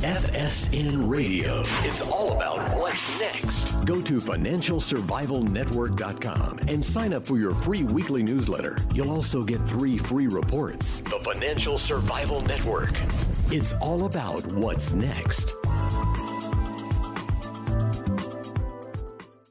FSN Radio. It's all about what's next. Go to financialsurvivalnetwork.com and sign up for your free weekly newsletter. You'll also get 3 free reports. The Financial Survival Network. It's all about what's next.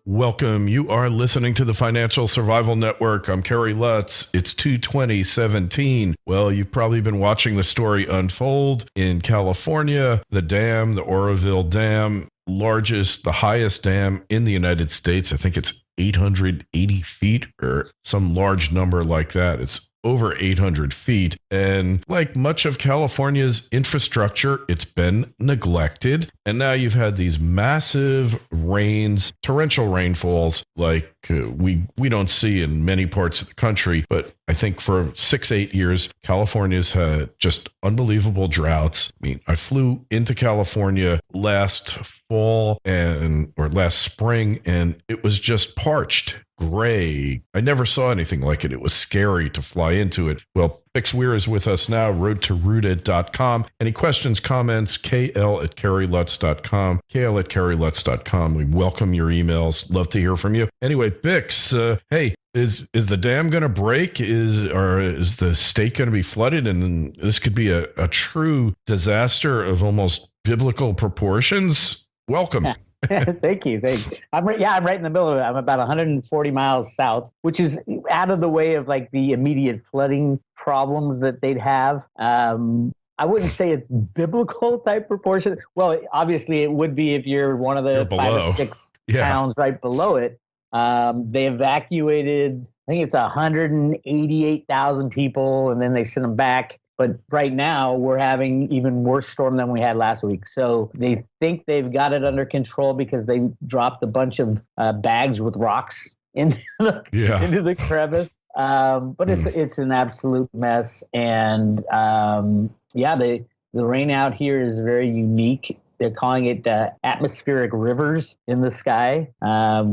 Welcome. You are listening to the Financial Survival Network. I'm Kerry Lutz. It's 2/20/17. Well, you've probably been watching the story unfold in California. The dam, the Oroville Dam, the highest dam in the United States. I think it's 880 feet or some large number like that. It's over 800 feet. And like much of California's infrastructure, it's been neglected. And now you've had these massive rains, torrential rainfalls like we don't see in many parts of the country. But I think for 6-8 years, California's had just unbelievable droughts. I mean, I flew into California last spring, and it was just parched, gray. I never saw anything like it. It was scary to fly into it. Well, Bix Weir is with us now, roadtorooted.com. Any questions, comments, kl@kerrylutz.com, kl@kerrylutz.com. We welcome your emails. Love to hear from you. Anyway, Bix, hey, is the dam going to break? Is the state going to be flooded? And this could be a true disaster of almost biblical proportions. Welcome. Thank you. Thanks. I'm right in the middle of it. I'm about 140 miles south, which is out of the way of like the immediate flooding problems that they'd have. I wouldn't say it's biblical type proportion. Well, obviously it would be if you're one of the 5 or 6 towns right below it. They evacuated, I think it's 188,000 people, and then they sent them back. But right now, we're having even worse storm than we had last week. So they think they've got it under control because they dropped a bunch of bags with rocks into the crevice. But it's an absolute mess. And the rain out here is very unique. They're calling it atmospheric rivers in the sky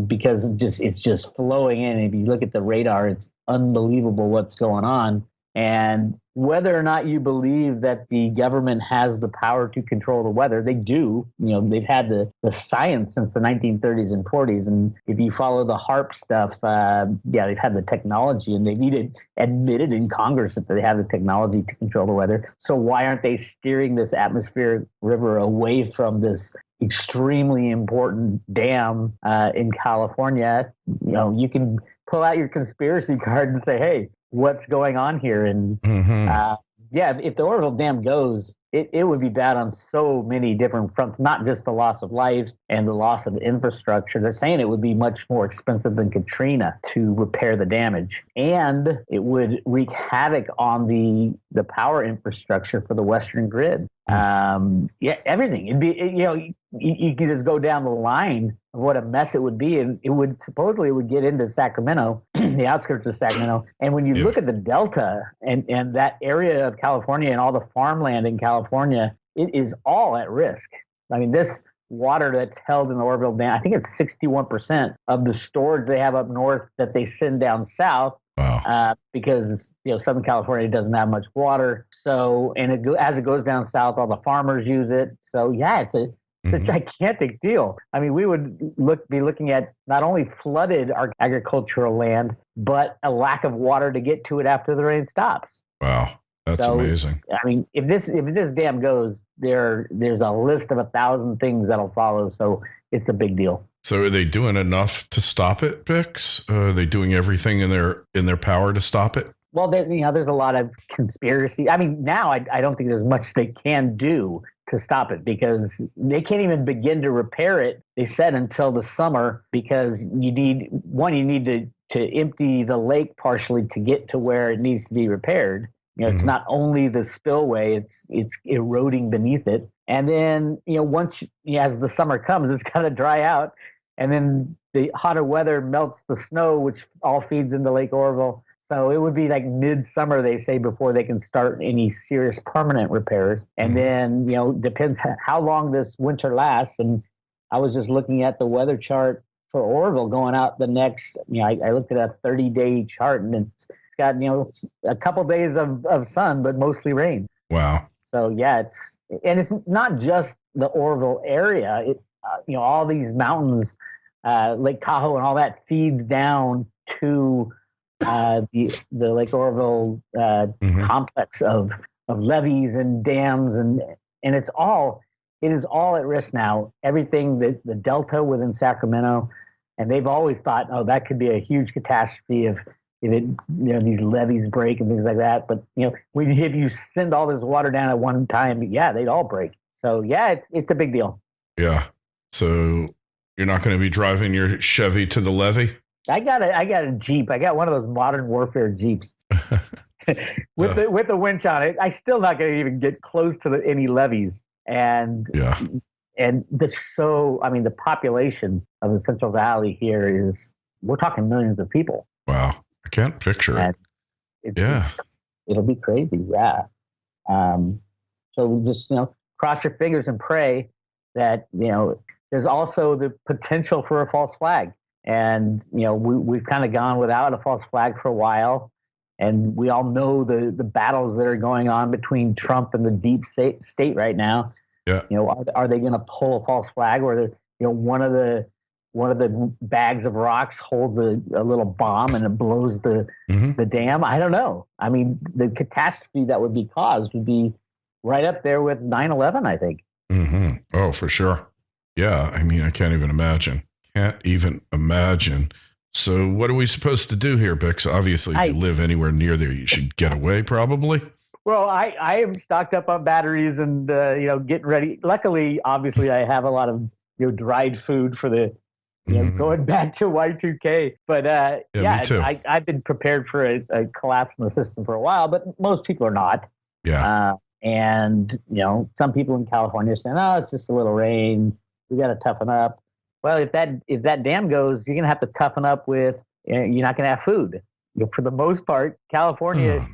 because it's just flowing in. If you look at the radar, it's unbelievable what's going on. And whether or not you believe that the government has the power to control the weather, they do. You know, they've had the science since the 1930s and 40s. And if you follow the HAARP stuff, they've had the technology, and they've admitted in Congress that they have the technology to control the weather. So why aren't they steering this atmospheric river away from this extremely important dam in California? You know, you can pull out your conspiracy card and say, hey, what's going on here? And if the Oroville Dam goes, it would be bad on so many different fronts, not just the loss of life and the loss of infrastructure. They're saying it would be much more expensive than Katrina to repair the damage. And it would wreak havoc on the power infrastructure for the Western grid. Everything. It'd be, you could just go down the line of what a mess it would be. And it would get into Sacramento, the outskirts of Sacramento. And when you look at the Delta and that area of California and all the farmland in California, it is all at risk. I mean, this water that's held in the Oroville Dam, I think it's 61% of the storage they have up north that they send down south. Wow. Because Southern California doesn't have much water. So, and as it goes down south, all the farmers use it. So it's a gigantic deal. I mean, we would be looking at not only flooded our agricultural land, but a lack of water to get to it after the rain stops. Wow. That's amazing. I mean, if this dam goes, there's a list of 1,000 things that'll follow. So it's a big deal. So are they doing enough to stop it, Bix? Are they doing everything in their power to stop it? Well, there's a lot of conspiracy. I mean, now I don't think there's much they can do to stop it because they can't even begin to repair it, they said, until the summer, because you need to empty the lake partially to get to where it needs to be repaired. It's not only the spillway, it's eroding beneath it. And then, once as the summer comes, it's got to dry out. And then the hotter weather melts the snow, which all feeds into Lake Oroville. So it would be like midsummer, they say, before they can start any serious permanent repairs. And then, depends how long this winter lasts. And I was just looking at the weather chart for Oroville going out the next, I looked at a 30-day chart, and it's got, a couple days of sun, but mostly rain. Wow. So yeah, it's not just the Oroville area. All these mountains, Lake Tahoe and all that feeds down to the Lake Oroville complex of levees and dams, and it is all at risk now. Everything that the delta within Sacramento, and they've always thought, oh, that could be a huge catastrophe if these levees break and things like that. But if you send all this water down at one time, yeah, they'd all break. So yeah, it's a big deal. Yeah. So you're not going to be driving your Chevy to the levee? I got a Jeep. I got one of those modern warfare Jeeps with the winch on it. I still not going to even get close to any levees. And the population of the Central Valley here we're talking millions of people. Wow. I can't picture it. It'll be crazy. Yeah. So just, cross your fingers and pray that, there's also the potential for a false flag. And, we've kind of gone without a false flag for a while. And we all know the battles that are going on between Trump and the deep state right now. Yeah. Are they going to pull a false flag, or one of the bags of rocks holds a little bomb and it blows the dam? I don't know. I mean, the catastrophe that would be caused would be right up there with 9/11, I think. Mm-hmm. Oh, for sure. Yeah. I mean, I can't even imagine. So what are we supposed to do here, Bix? Obviously, if you live anywhere near there, you should get away probably. Well, I am stocked up on batteries and, getting ready. Luckily, obviously, I have a lot of, dried food for the, going back to Y2K. But me too. I've been prepared for a collapse in the system for a while, but most people are not. Yeah. And, some people in California are saying, oh, it's just a little rain. We got to toughen up. Well, if that dam goes, you're going to have to toughen up with, you're not going to have food. For the most part, California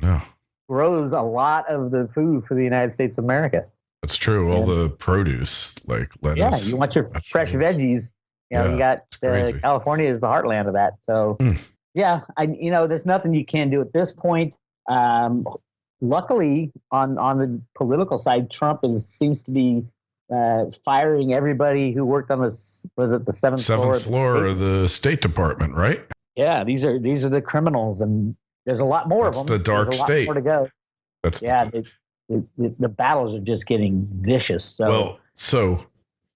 grows a lot of the food for the United States of America. That's true. All the produce, like lettuce. Yeah, you want your fresh veggies. You got California is the heartland of that. So, there's nothing you can do at this point. Luckily, on the political side, Trump seems to be firing everybody who worked on this. Was it the seventh floor of the State Department, right? Yeah, these are the criminals, and there's a lot more of them. The dark there's a lot state. more to go. The battles are just getting vicious. So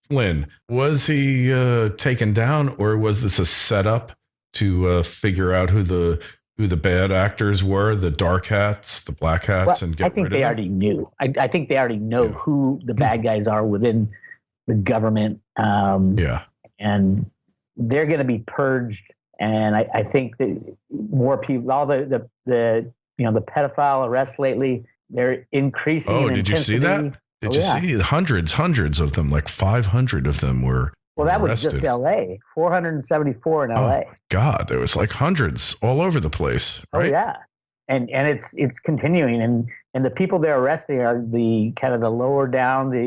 Flynn, was he taken down, or was this a setup to figure out who the bad actors were, the dark hats, the black hats, and get rid of them? I think they already knew. I think they already know who the bad guys are within the government. And they're going to be purged. And I think that more people, all the pedophile arrests lately, they're increasing. Oh, did you see that? Did you see hundreds of them? Like 500 of them were. Well, that was arrested. just L.A. 474 in L.A. Oh, God, there was like hundreds all over the place, right? Oh, yeah. And it's continuing. And the people they're arresting are the kind of the lower down, the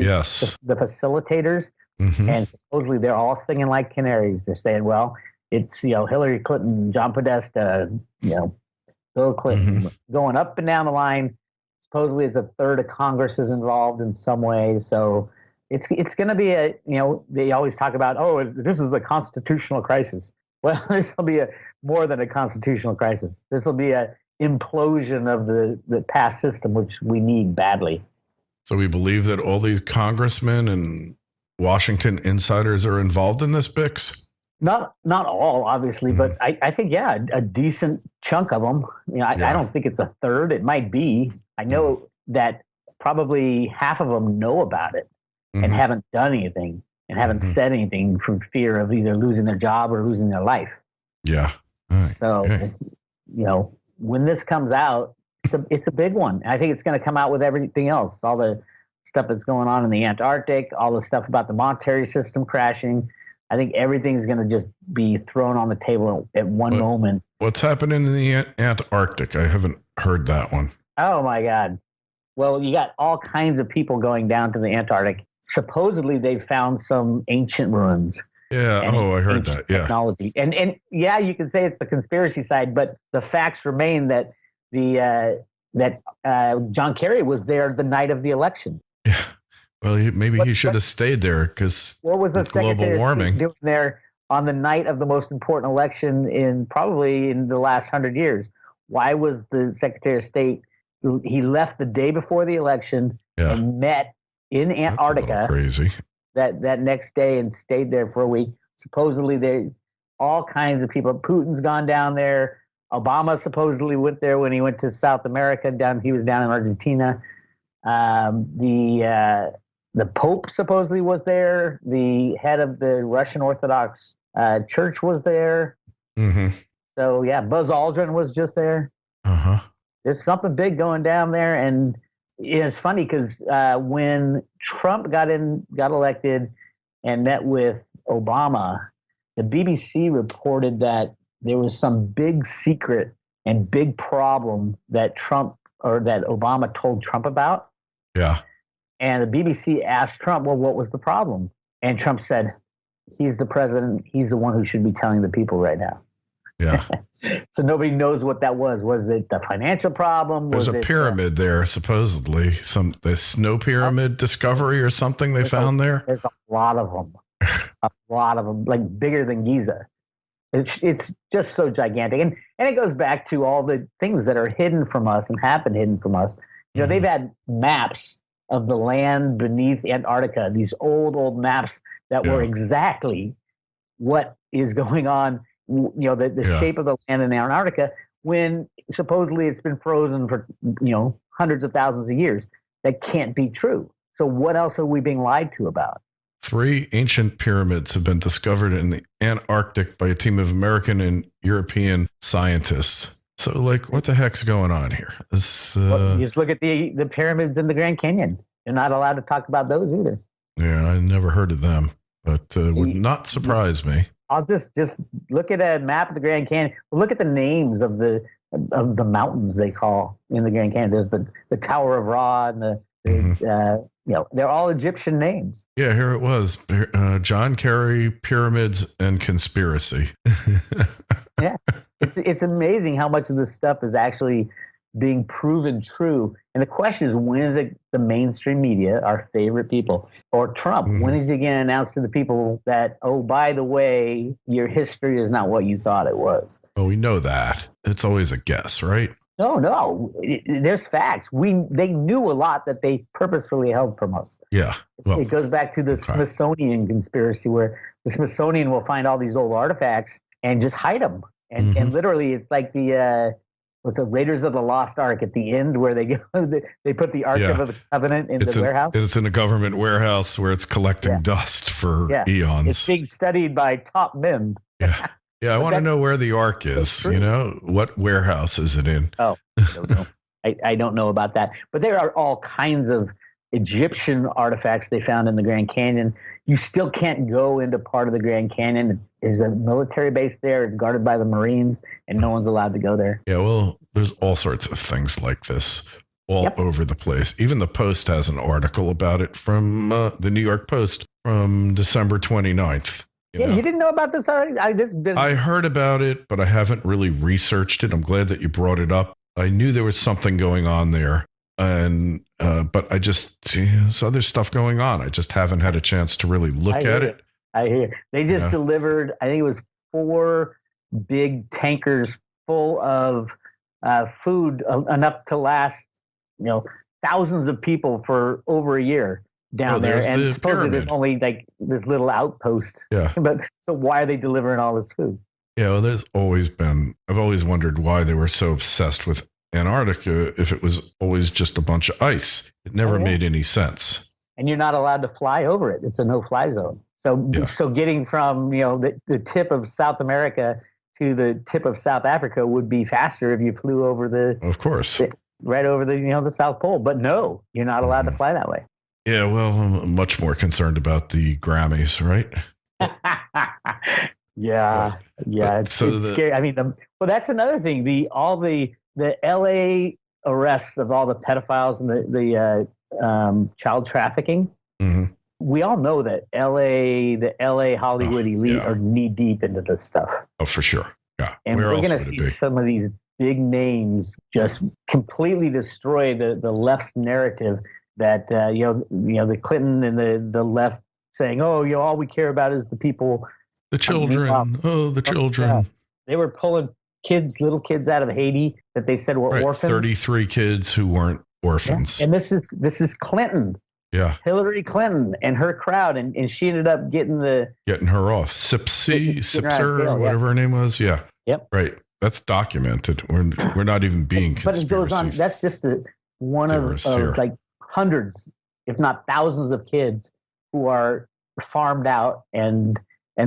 facilitators. Mm-hmm. And supposedly they're all singing like canaries. They're saying, well, it's, Hillary Clinton, John Podesta, Bill Clinton, going up and down the line. Supposedly as a third of Congress is involved in some way. So it's going to be they always talk about, oh, this is a constitutional crisis. Well, this will be more than a constitutional crisis. This will be a implosion of the past system, which we need badly. So we believe that all these congressmen and Washington insiders are involved in this, Bix? Not all, obviously, but I think, a decent chunk of them. I don't think it's a third. It might be. I know that probably half of them know about it and haven't done anything and haven't said anything from fear of either losing their job or losing their life. Yeah. Right. So, when this comes out, it's a big one. I think it's going to come out with everything else, all the stuff that's going on in the Antarctic, all the stuff about the monetary system crashing. I think everything's going to just be thrown on the table at one moment. What's happening in the Antarctic? I haven't heard that one. Oh, my God. Well, you got all kinds of people going down to the Antarctic. Supposedly, they've found some ancient ruins. Yeah. I heard that. Yeah. Technology. And you can say it's the conspiracy side, but the facts remain that the that John Kerry was there the night of the election. Yeah. Well, maybe he should have stayed there because what was the global Secretary warming of State doing there on the night of the most important election in the last 100 years? Why was the Secretary of State? He left the day before the election and met in Antarctica. Crazy. That next day and stayed there for a week. Supposedly, all kinds of people. Putin's gone down there. Obama supposedly went there when he went to South America. He was down in Argentina. The Pope supposedly was there. The head of the Russian Orthodox Church was there. Mm-hmm. So yeah, Buzz Aldrin was just there. Uh-huh. There's something big going down there, and it's funny because when Trump got elected and met with Obama, the BBC reported that there was some big secret and big problem that Obama told Trump about. Yeah. And the BBC asked Trump, well, what was the problem? And Trump said, he's the president. He's the one who should be telling the people right now. Yeah. So nobody knows what that was. Was it the financial problem? There's a pyramid there, supposedly. The snow pyramid discovery or something they found there. There's a lot of them. Like bigger than Giza. It's just so gigantic. And it goes back to all the things that are hidden from us and have been hidden from us. You know, they've had maps of the land beneath Antarctica, these old maps that were exactly what is going on, you know, the shape of the land in Antarctica, when supposedly it's been frozen for, you know, hundreds of thousands of years. That can't be true. So what else are we being lied to about? 3 ancient pyramids have been discovered in the Antarctic by a team of American and European scientists. So, like, what the heck's going on here? You just look at the pyramids in the Grand Canyon. You're not allowed to talk about those either. Yeah, I never heard of them, but would not surprise me. I'll just look at a map of the Grand Canyon. Look at the names of the mountains they call in the Grand Canyon. There's the Tower of Ra and you know, they're all Egyptian names. Yeah, here it was. John Kerry, Pyramids, and Conspiracy. Yeah, it's amazing how much of this stuff is actually being proven true. And the question is, when is it the mainstream media, our favorite people, or Trump, when is he going to announce to the people that, oh, by the way, your history is not what you thought it was? Oh, we know that. It's always a guess, right? No. There's facts. They knew a lot that they purposefully held from us. Yeah. Well, it goes back to the Smithsonian conspiracy, where the Smithsonian will find all these old artifacts and just hide them. And literally, it's like the Raiders of the Lost Ark at the end, where they go, they put the Ark of the Covenant in the warehouse. It's in a government warehouse where it's collecting dust for eons. It's being studied by top men. Yeah. Yeah, I want to know where the Ark is. You know, what warehouse is it in? Oh, I don't know. I don't know about that. But there are all kinds of Egyptian artifacts they found in the Grand Canyon. You still can't go into part of the Grand Canyon. There's a military base there. It's guarded by the Marines, and no one's allowed to go there. Yeah, well, there's all sorts of things like this all over the place. Even the Post has an article about it from the New York Post from December 29th. You didn't know about this already? I heard about it, but I haven't really researched it. I'm glad that you brought it up. I knew there was something going on there, and but I just there's other stuff going on. I just haven't had a chance to really look at it. I hear they just delivered. I think it was 4 big tankers full of food, enough to last, you know, thousands of people for over a year down there. And supposedly there's only like this little outpost. Yeah. But so why are they delivering all this food? Yeah, well, I've always wondered why they were so obsessed with Antarctica if it was always just a bunch of ice. It never made any sense. And you're not allowed to fly over it. It's a no-fly zone. So getting from, you know, the tip of South America to the tip of South Africa would be faster if you flew over of course, right over the South Pole. But no, you're not allowed to fly that way. Yeah, well, I'm much more concerned about the Grammys, right? Yeah, it's scary. I mean, that's another thing. All the LA arrests of all the pedophiles and the child trafficking. Mm-hmm. We all know that the LA Hollywood elite are knee deep into this stuff. Oh, for sure. Yeah, and we're going to see some of these big names just completely destroy the left's narrative that the Clinton and the left saying, oh, all we care about is the people, the children. The children. Yeah. They were pulling little kids out of Haiti that they said were orphans. 33 kids who weren't orphans. Yeah. And this is Clinton. Yeah. Hillary Clinton and her crowd, and she ended up getting her off. Sipser, whatever her name was. Yeah. Yep. Right. That's documented. We're not even being conspiracy. But it goes on. That's just one of like hundreds, if not thousands, of kids who are farmed out and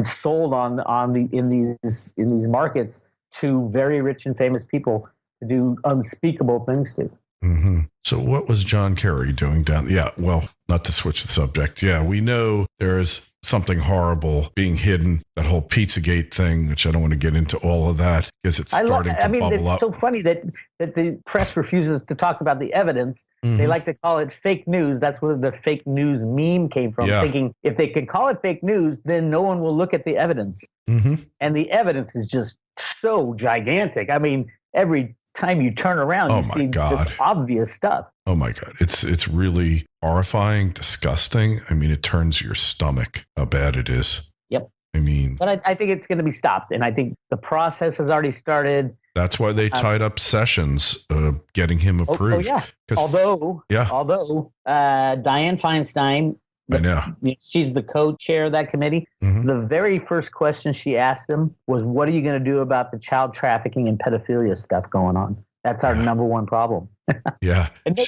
sold in these markets to very rich and famous people to do unspeakable things to. Mm-hmm. So what was John Kerry doing down? Yeah, well, not to switch the subject. Yeah, we know there's something horrible being hidden, that whole Pizzagate thing, which I don't want to get into all of that because it's starting to bubble up. It's so funny that the press refuses to talk about the evidence. Mm-hmm. They like to call it fake news. That's where the fake news meme came from, thinking if they could call it fake news, then no one will look at the evidence. Mm-hmm. And the evidence is just so gigantic. I mean, every time you turn around, you see this obvious stuff. Oh my God. It's really horrifying, disgusting. I mean, it turns your stomach how bad it is. Yep. I mean, but I think it's going to be stopped. And I think the process has already started. That's why they tied up Sessions, getting him approved. Oh yeah. Although Dianne Feinstein, I know. She's the co-chair of that committee. Mm-hmm. The very first question she asked him was, what are you going to do about the child trafficking and pedophilia stuff going on? That's our number one problem. Yeah. And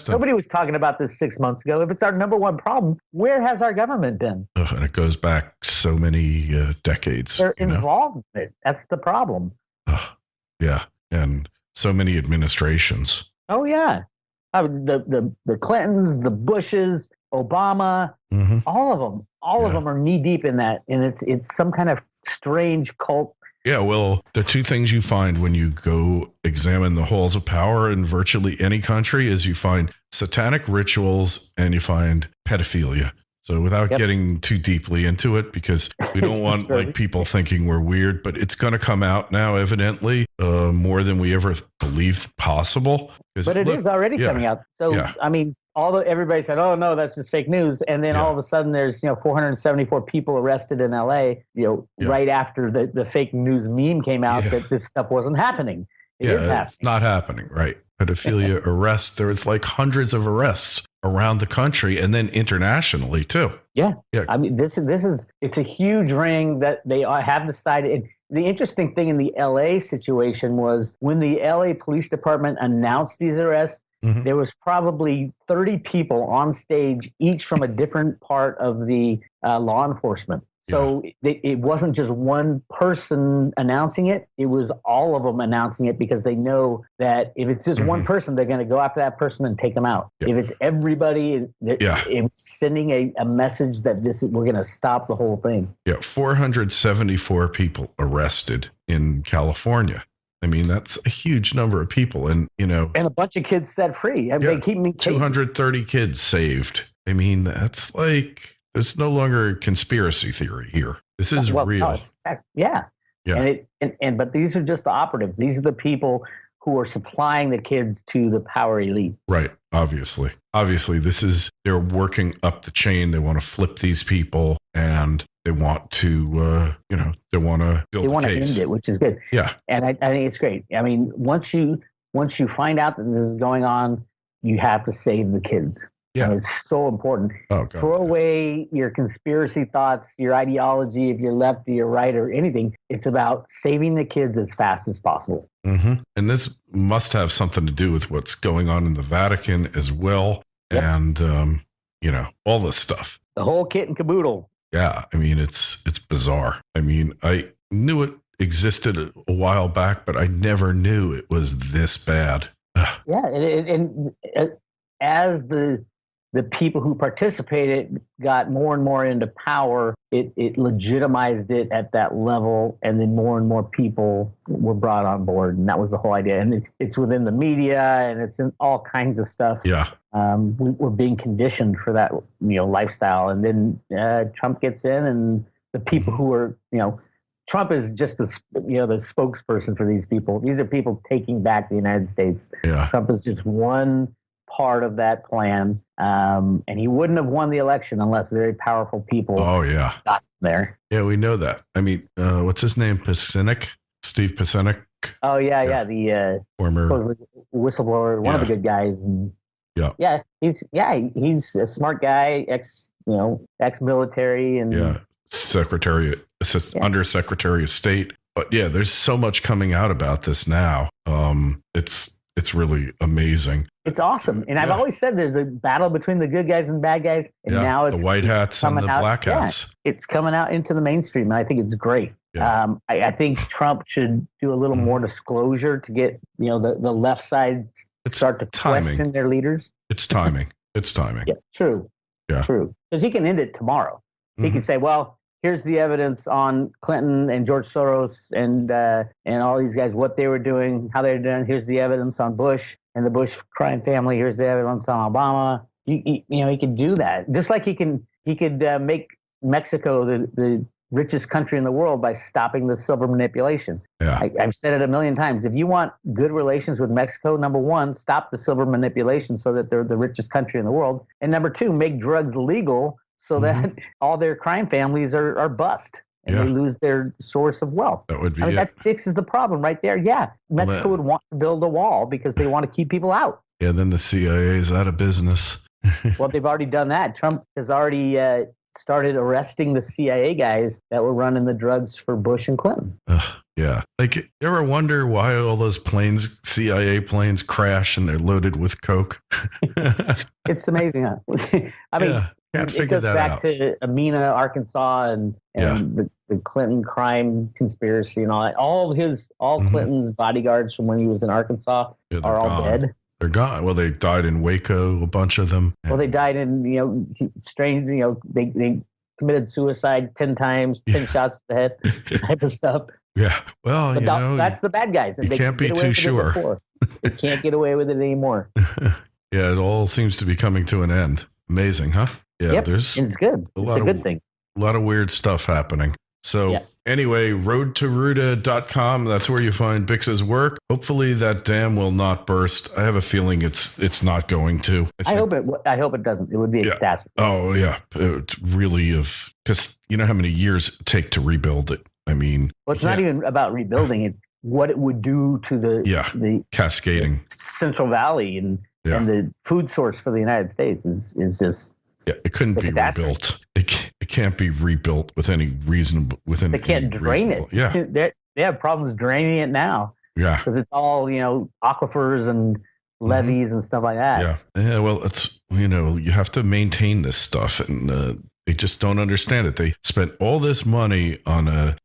nobody was talking about this 6 months ago. If it's our number one problem, where has our government been? And it goes back so many decades. They're involved in it. That's the problem. Yeah. And so many administrations. Oh, yeah. The Clintons, the Bushes, Obama, mm-hmm. all of them are knee deep in that. And it's some kind of strange cult. Yeah, well, the two things you find when you go examine the halls of power in virtually any country is you find satanic rituals and you find pedophilia. So without getting too deeply into it, because we don't want people thinking we're weird, but it's going to come out now, evidently, more than we ever believed possible. But it is already coming out. So, I mean, everybody said, oh, no, that's just fake news. And then all of a sudden there's, 474 people arrested in LA, right after the fake news meme came out that this stuff wasn't happening. It is happening. It's not happening, right? Pedophilia arrests. There was like hundreds of arrests around the country and then internationally too. Yeah. I mean, it's a huge ring that they have decided. And the interesting thing in the LA situation was when the LA Police Department announced these arrests, mm-hmm. there was probably 30 people on stage, each from a different part of the law enforcement. So it wasn't just one person announcing it. It was all of them announcing it because they know that if it's just mm-hmm. one person, they're going to go after that person and take them out. Yeah. If it's everybody, it's sending a message that we're going to stop the whole thing. Yeah, 474 people arrested in California. I mean, that's a huge number of people. And, and a bunch of kids set free. They keep me 230 kids saved. I mean, that's like... It's no longer a conspiracy theory here. This is real. Yeah. But these are just the operatives. These are the people who are supplying the kids to the power elite. Right. Obviously, they're working up the chain. They want to flip these people and they want to, they want to build a case. They want to end it, which is good. Yeah. And I think it's great. I mean, once you find out that this is going on, you have to save the kids. Yeah. And it's so important. Oh, throw away your conspiracy thoughts, your ideology, if you're left or you're right or anything. It's about saving the kids as fast as possible. Mm-hmm. And this must have something to do with what's going on in the Vatican as well. Yep. And, all this stuff. The whole kit and caboodle. Yeah. I mean, it's bizarre. I mean, I knew it existed a while back, but I never knew it was this bad. Yeah. And as the people who participated got more and more into power, it legitimized it at that level, and then more and more people were brought on board, and that was the whole idea. And it's within the media, and it's in all kinds of stuff. Yeah, we're being conditioned for that, lifestyle, and then Trump gets in, and the people who are, Trump is just the spokesperson for these people. These are people taking back the United States. Yeah. Trump is just one part of that plan. And he wouldn't have won the election unless very powerful people got there. Yeah, we know that. I mean, what's his name? Steve Pasenik. Oh, yeah. The former whistleblower, one of the good guys. And he's a smart guy, ex-military. And Undersecretary of State. But yeah, there's so much coming out about this now. It's really amazing. It's awesome. And I've always said there's a battle between the good guys and bad guys. And now it's the white hats and the black hats. It's coming out into the mainstream. And I think it's great. Yeah. I think Trump should do a little more disclosure to get, the left side start to question their leaders. It's timing. Yeah, true. Yeah. True. Because he can end it tomorrow. He can say, well, here's the evidence on Clinton and George Soros and all these guys, what they were doing, how they were doing. Here's the evidence on Bush and the Bush crime family. Here's the evidence on Obama. He could do that. Just like he could make Mexico the richest country in the world by stopping the silver manipulation. Yeah. I've said it a million times. If you want good relations with Mexico, number one, stop the silver manipulation so that they're the richest country in the world. And number two, make drugs legal so that all their crime families are bust and they lose their source of wealth. That would be that fixes the problem right there. Yeah, Mexico would want to build a wall because they want to keep people out. Yeah, then the CIA is out of business. Well, they've already done that. Trump has already started arresting the CIA guys that were running the drugs for Bush and Clinton. Yeah. Like, you ever wonder why all those CIA planes crash and they're loaded with coke? It's amazing, huh? I mean, it goes back to Amina, Arkansas, and the Clinton crime conspiracy and all that. All Clinton's bodyguards from when he was in Arkansas are all dead. They're gone. Well, they died in Waco, a bunch of them. Well, they died in, strange, they committed suicide 10 times, 10 shots to the head type of stuff. Yeah. Well, that's the bad guys. You can't be too sure. They can't get away with it anymore. Yeah, it all seems to be coming to an end. Amazing, huh? Yeah, it's good. It's a good thing. A lot of weird stuff happening. So anyway, roadtoruta.com. That's where you find Bix's work. Hopefully that dam will not burst. I have a feeling it's not going to. I hope it doesn't. It would be a catastrophe. Oh yeah, it's really because you know how many years it take to rebuild it. I mean, well, it's not even about rebuilding it. What it would do to the cascading Central Valley and the food source for the United States is just. Yeah, it couldn't be rebuilt. It can't be rebuilt with any reasonable. They can't drain it. Yeah, they have problems draining it now. Yeah, because it's all aquifers and levees and stuff like that. Yeah. Well, it's you have to maintain this stuff, and they just don't understand it. They spent all this money on a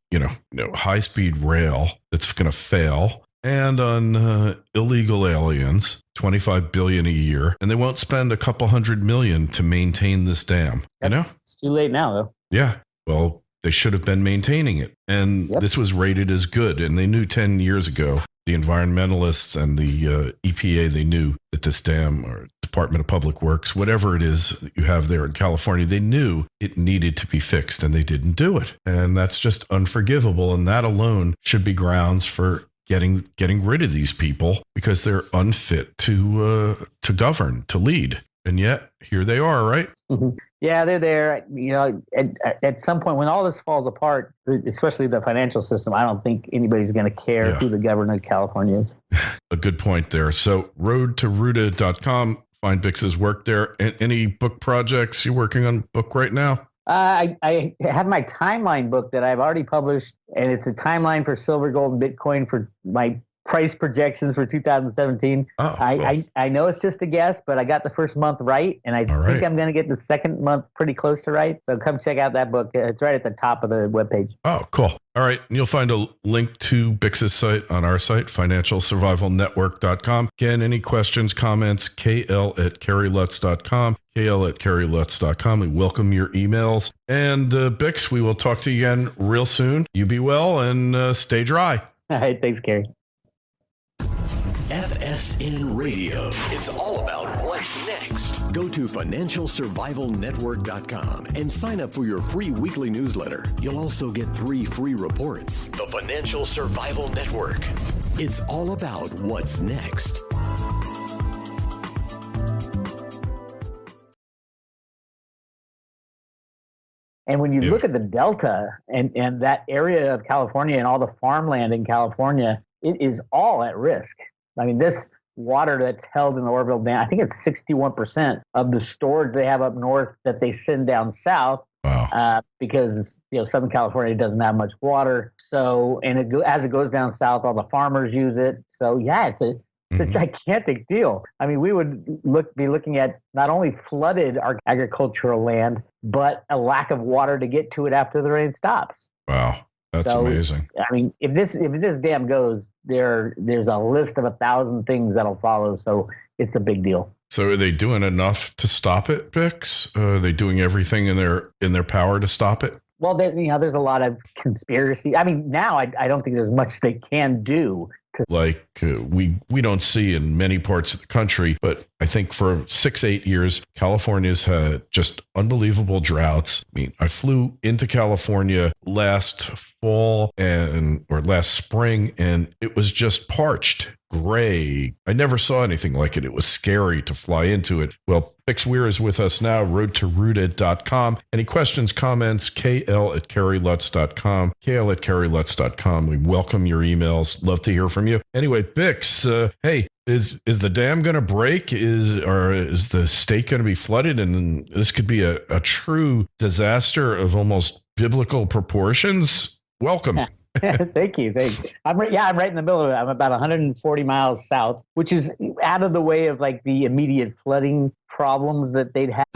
high speed rail that's going to fail. And on illegal aliens, $25 billion a year, and they won't spend a couple $100 million to maintain this dam. It's too late now, though. Yeah, well, they should have been maintaining it, and this was rated as good. And they knew 10 years ago, the environmentalists and the EPA, they knew that this dam or Department of Public Works, whatever it is that you have there in California, they knew it needed to be fixed, and they didn't do it. And that's just unforgivable. And that alone should be grounds for getting rid of these people because they're unfit to govern, to lead. And yet here they are, right? Mm-hmm. Yeah, they're there. At some point when all this falls apart, especially the financial system, I don't think anybody's going to care who the governor of California is. A good point there. So roadtoruta.com, find Bix's work there. Any book projects you're working on book right now? I have my timeline book that I've already published, and it's a timeline for silver, gold, and Bitcoin for my price projections for 2017. Oh, cool. I know it's just a guess, but I got the first month right, and I think I'm going to get the second month pretty close to right. So come check out that book. It's right at the top of the webpage. Oh, cool. All right. And you'll find a link to Bix's site on our site, financialsurvivalnetwork.com. Again, any questions, comments, kl@kerrylutz.com. kl@kerrylutz.com. We welcome your emails. And Bix, we will talk to you again real soon. You be well and stay dry. All right. Thanks, Kerry. FSN Radio. It's all about what what's next. Go to financialsurvivalnetwork.com and sign up for your free weekly newsletter. You'll also get 3 free reports. The Financial Survival Network. It's all about what's next. And when you look at the Delta and that area of California and all the farmland in California, it is all at risk. I mean, this water that's held in the Oroville Dam, I think it's 61% of the storage they have up north that they send down south. Wow. Because Southern California doesn't have much water. So, and as it goes down south, all the farmers use it. So, yeah, it's a gigantic deal. I mean, we would be looking at not only flooded our agricultural land, but a lack of water to get to it after the rain stops. Wow. That's amazing. I mean, if this dam goes, there's a list of 1,000 things that'll follow. So it's a big deal. So are they doing enough to stop it, Bix? Are they doing everything in their power to stop it? Well, there's a lot of conspiracy. I mean, now I don't think there's much they can do. Like we don't see in many parts of the country, but I think for 6-8 years, California's had just unbelievable droughts. I mean, I flew into California last fall or last spring, and it was just parched, gray. I never saw anything like it. It was scary to fly into it. Well, Bix Weir is with us now, roadtorooted.com. Any questions, comments, kl@kerrylutz.com, kl@kerrylutz.com. We welcome your emails. Love to hear from you. Anyway, Bix, hey, is the dam going to break? Is the state going to be flooded? And this could be a true disaster of almost biblical proportions. Welcome. Thank you. I'm right in the middle of it. I'm about 140 miles south, which is out of the way of like the immediate flooding problems that they'd have.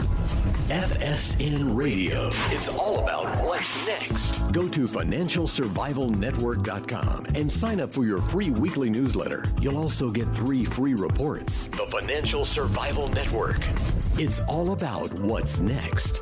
FSN Radio. It's all about what's next. Go to financialsurvivalnetwork.com and sign up for your free weekly newsletter. You'll also get 3 free reports. The Financial Survival Network. It's all about what's next.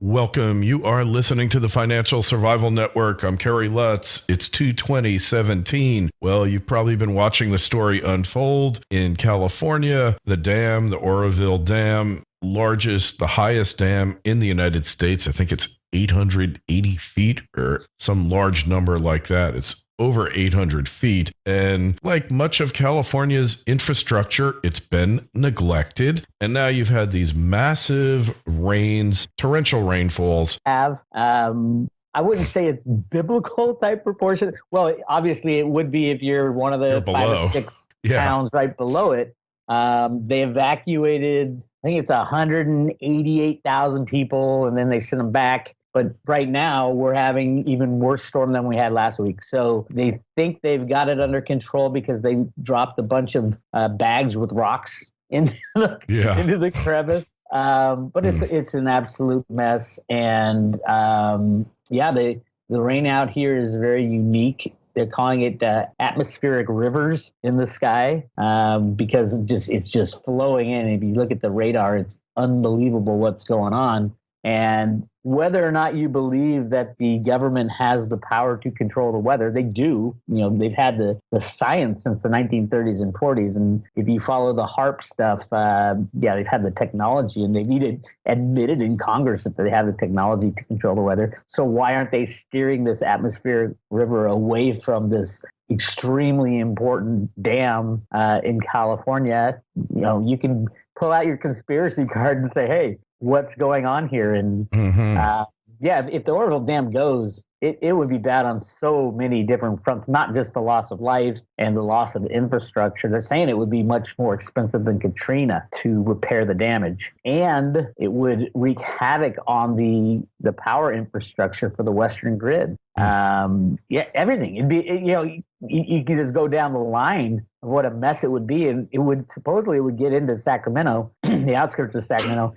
Welcome. You are listening to the Financial Survival Network. I'm Kerry Lutz. It's 2/20/17. Well, you've probably been watching the story unfold in California. The dam, the Oroville Dam, the highest dam in the United States. I think it's 880 feet or some large number like that. It's over 800 feet. And like much of California's infrastructure, it's been neglected. And now you've had these massive rains, torrential rainfalls. I wouldn't say it's biblical type proportion. Well, obviously it would be if you're one of the 5 or 6 towns right below it. They evacuated, I think it's 188,000 people, and then they sent them back. But right now, we're having even worse storm than we had last week. So they think they've got it under control because they dropped a bunch of bags with rocks into the crevice. But it's an absolute mess. And the rain out here is very unique. They're calling it atmospheric rivers in the sky because it's just flowing in. If you look at the radar, it's unbelievable what's going on. And whether or not you believe that the government has the power to control the weather, they do. They've had the science since the 1930s and 40s. And if you follow the HARP stuff, they've had the technology, and they've admitted in Congress that they have the technology to control the weather. So why aren't they steering this atmospheric river away from this extremely important dam in California? You can pull out your conspiracy card and say, hey, what's going on here? And if the Oroville Dam goes, it would be bad on so many different fronts, not just the loss of lives and the loss of infrastructure. They're saying it would be much more expensive than Katrina to repair the damage. And it would wreak havoc on the power infrastructure for the Western grid. Everything. It'd be, you can just go down the line of what a mess it would be. And it would get into Sacramento, the outskirts of Sacramento,